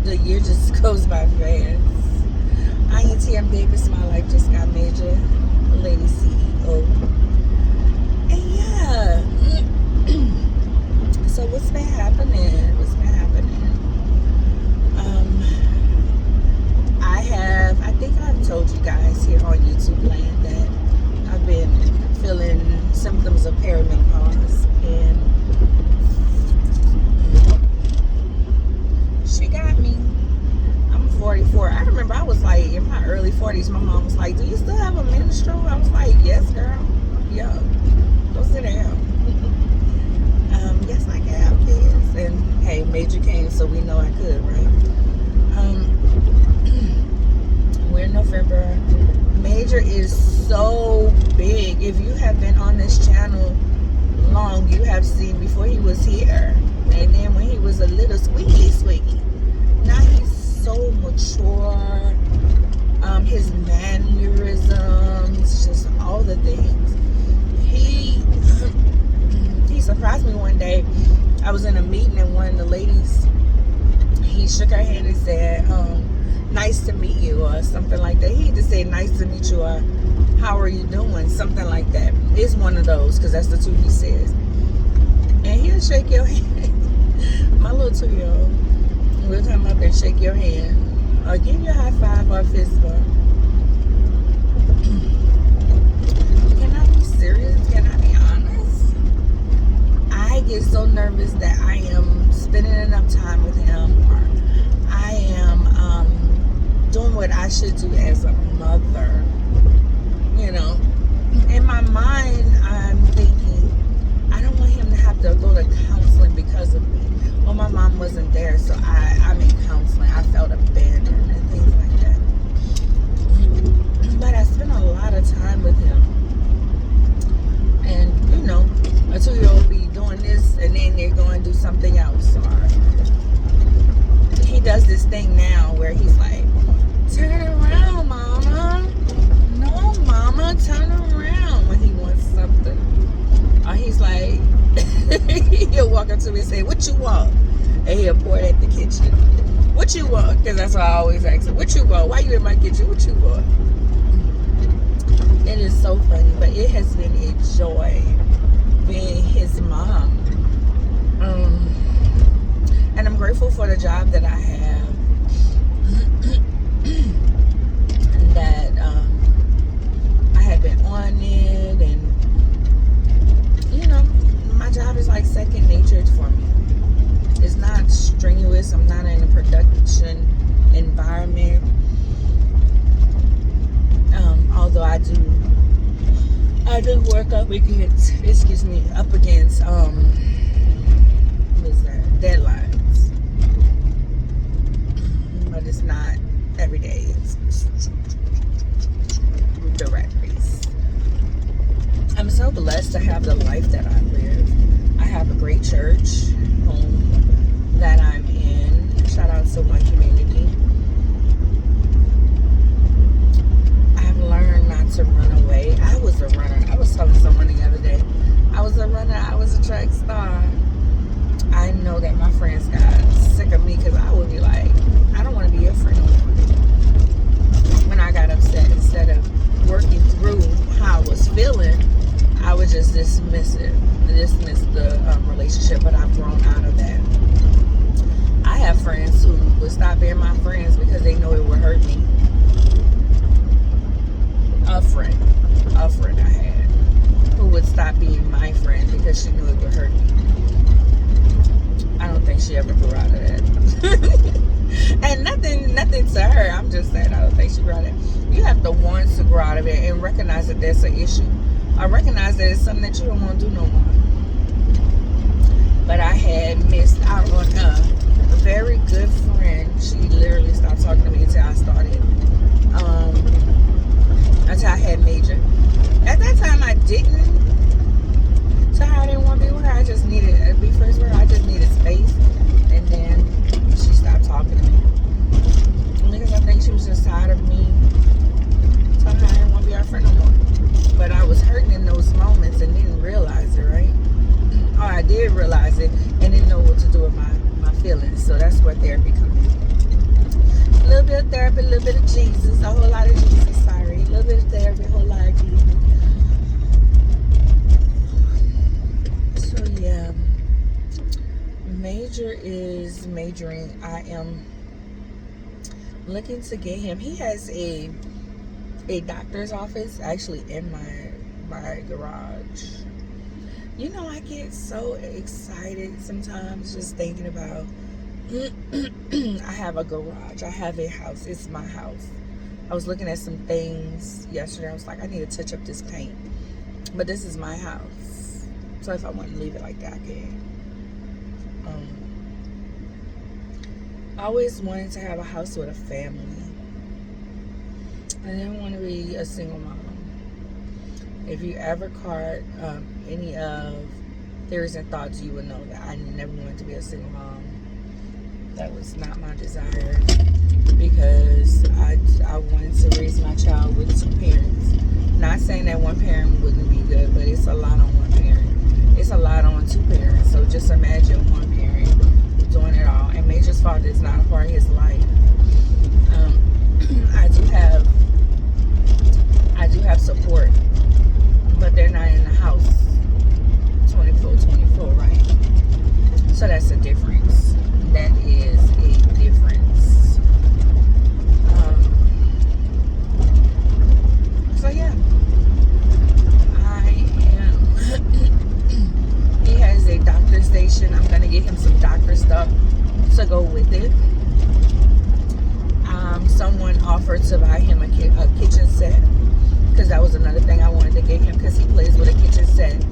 The year just goes by fast. I am TM Davis. My life just got major. Lady CEO. And yeah. So what's been happening? I think I've told you guys here on YouTube land that I've been feeling symptoms of perimenopause, and she got me. I'm 44. I remember I was like in my early 40s. My mom was like, "Do you still have a menstrual?" I was like, "Yes, girl. Yeah. Go sit down." Yes, I can have kids. And hey, Major came, so we know I could, right? We're in November. Major is so big. If you have been on this channel long, you have seen before he was here, and then when he was a little squeaky. Now he's so mature. His mannerisms, just all the things. He surprised me one day. I was in a meeting and one of the ladies, he shook her hand and said, "Nice to meet you," or something like that. He just said, "Nice to meet you," or "How are you doing?" Something like that. It's one of those, because that's the two he says. And he'll shake your hand. My little 2-year-old will come up and shake your hand, or give you a high five or a fist bump. Can I be serious? Can I be honest? I get so nervous that I am spending enough time with him, or I am doing what I should do as a mother. You know, in my mind, I'm thinking, I don't want him to have to go to counseling because of me. Well, my mom wasn't there, so I'm in counseling. I felt abandoned and things like that. But I spent a lot of time with him. And, you know, a 2-year-old be doing this, and then they're going to do something else. Or he does this thing now where he's like, "Turn around, mama." "No, mama, turn around," when he wants something. Or he's like, he'll walk up to me and say, "What you want?" And he'll point at the kitchen. "What you want?" Because that's what I always ask him. "What you want? Why you in my kitchen? What you want?" It is so funny, but it has been a joy being his mom. And I'm grateful for the job that I have. And that I have been on it, and you know, my job is like second nature for me. It's not strenuous. I'm not in a production environment. Although I do work up against deadlines, but it's not every day. It's the rat race. I'm so blessed to have the life that I live. I have a great church home that I'm in. Shout out to my community. I've learned not to run away. I was a runner. I was telling someone the other day, I was a runner. I was a track star. I know that my friends got sick of me because I would be like, "I don't want to be your friend anymore." When I got upset, instead of working through how I was feeling, I would just dismiss the relationship. But I've grown out of that. I have friends who would stop being my friends because they know it would hurt me. A friend I had who would stop being my friend because she knew it would hurt me. I don't think she ever grew out of that. And nothing to her. I'm just saying, I don't think she grew out of it. You have to want to grow out of it and recognize that there's an issue. I recognize that it's something that you don't want to do no more. But I had missed out on a very good friend. She literally stopped talking to me until I started. Until I had Major. At that time, I didn't. So I didn't want to be with her. I just needed, to be first with her, I just needed space. And then she stopped talking to me. Because I think she was just tired of me. Told her I didn't want to be her friend no more. But I was hurting in those moments and didn't realize it, right? Or I did realize it and didn't know what to do with my feelings. So that's where therapy comes in. therapy, a little bit of Jesus, a whole lot of Jesus, sorry. A little bit of therapy, a whole lot of Jesus. So yeah, Major is majoring. I am looking to get him. He has a doctor's office actually in my garage. You know, I get so excited sometimes just thinking about I have a garage, I have a house, it's my house. I was looking at some things yesterday. I was like, I need to touch up this paint, but this is my house, so if I want to leave it like that, I can. I always wanted to have a house with a family. I didn't want to be a single mom. If you ever caught any of Theories and Thoughts, you would know that I never wanted to be a single mom. That was not my desire, because I wanted to raise my child with two parents. Not saying that one parent wouldn't be good, but it's a lot on one parent. It's a lot on two parents. So just imagine one parent doing it all. And Major's father is not a part of his life. I do have support, but they're not in the house 24/24, right? So that's a difference. That is a difference. So yeah, I am. He has a doctor station. I'm gonna get him some doctor stuff to go with it. Someone offered to buy him a kitchen set, because that was another thing I wanted to get him, because he plays with a kitchen set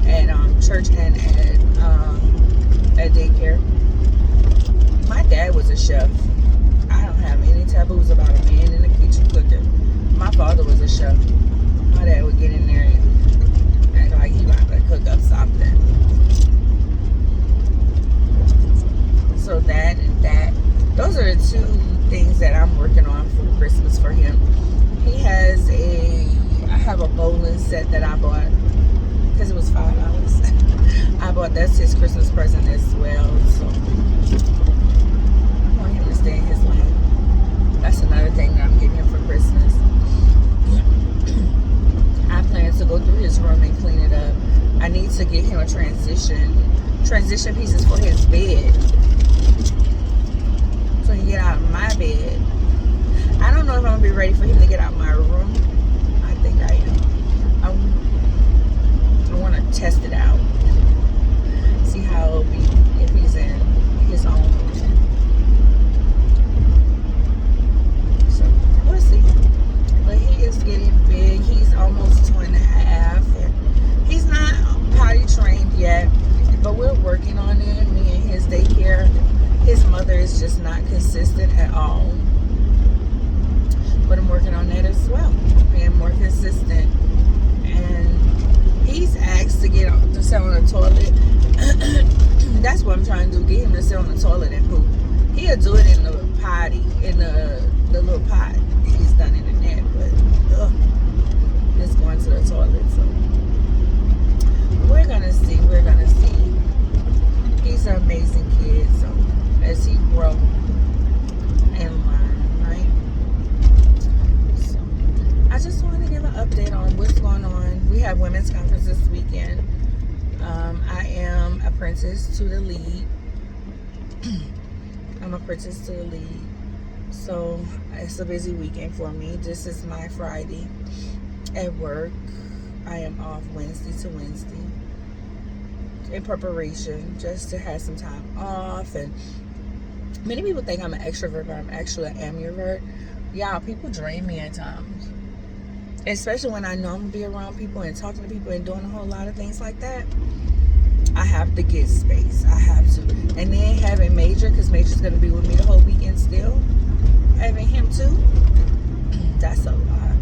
at church and at daycare. My dad was a chef. I don't have any taboos about a man in the kitchen cooking. My father was a chef. My dad would get in there and act like he wanted to cook up something. So those are the two things that I'm working on for Christmas for him. I have a bowling set that I bought because it was $5. I bought, that's his Christmas present as well. So I want him to stay in his lane. That's another thing that I'm getting him for Christmas. I plan to go through his room and clean it up. I need to get him a transition pieces for his bed, so he can get out of my bed. I don't know if I'm gonna be ready for him to get out of my room. I think I am. I want to test it out, see how it'll be if he's in his own room. So we'll see. But he is getting big. He's almost 2.5, and he's not potty trained yet, but we're working on it. Me and his daycare. His mother is just not consistent at all. But I'm working on that as well, being more consistent. And he's asked to sit on the toilet. That's what I'm trying to do, get him to sit on the toilet and poop. He'll do it in the potty, in the little pot. He's done it in there, but it's going to the toilet. So we're gonna see. He's an amazing kid. So as he grows and learn, right? So I just wanted to give an update on what's going on. We have women's conference this weekend. I am apprentice to the lead. I'm apprentice to the lead. So it's a busy weekend for me. This is my Friday at work. I am off Wednesday to Wednesday in preparation, just to have some time off. And many people think I'm an extrovert, but I'm actually an ambivert. Y'all, people drain me at times, especially when I know I'm gonna be around people and talking to people and doing a whole lot of things like that. I have to get space. I have to. And then having Major, because Major's gonna be with me the whole weekend still, having him too, that's a lot.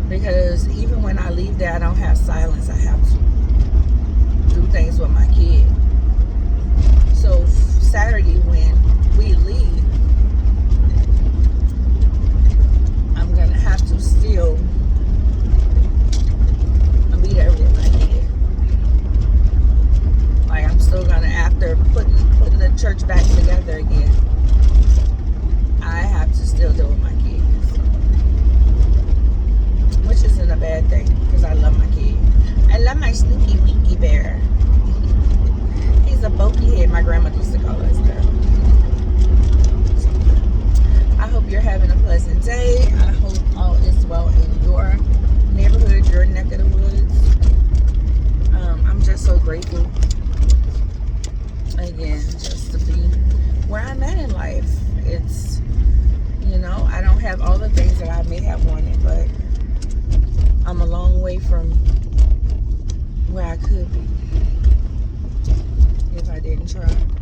Because even when I leave there, I don't have silence. I have to do things with my kid. So Saturday when we leave, I'm gonna have to still be there with my kid. Like, I'm still gonna, after putting the church back together again, I have to may have wanted, but I'm a long way from where I could be if I didn't try.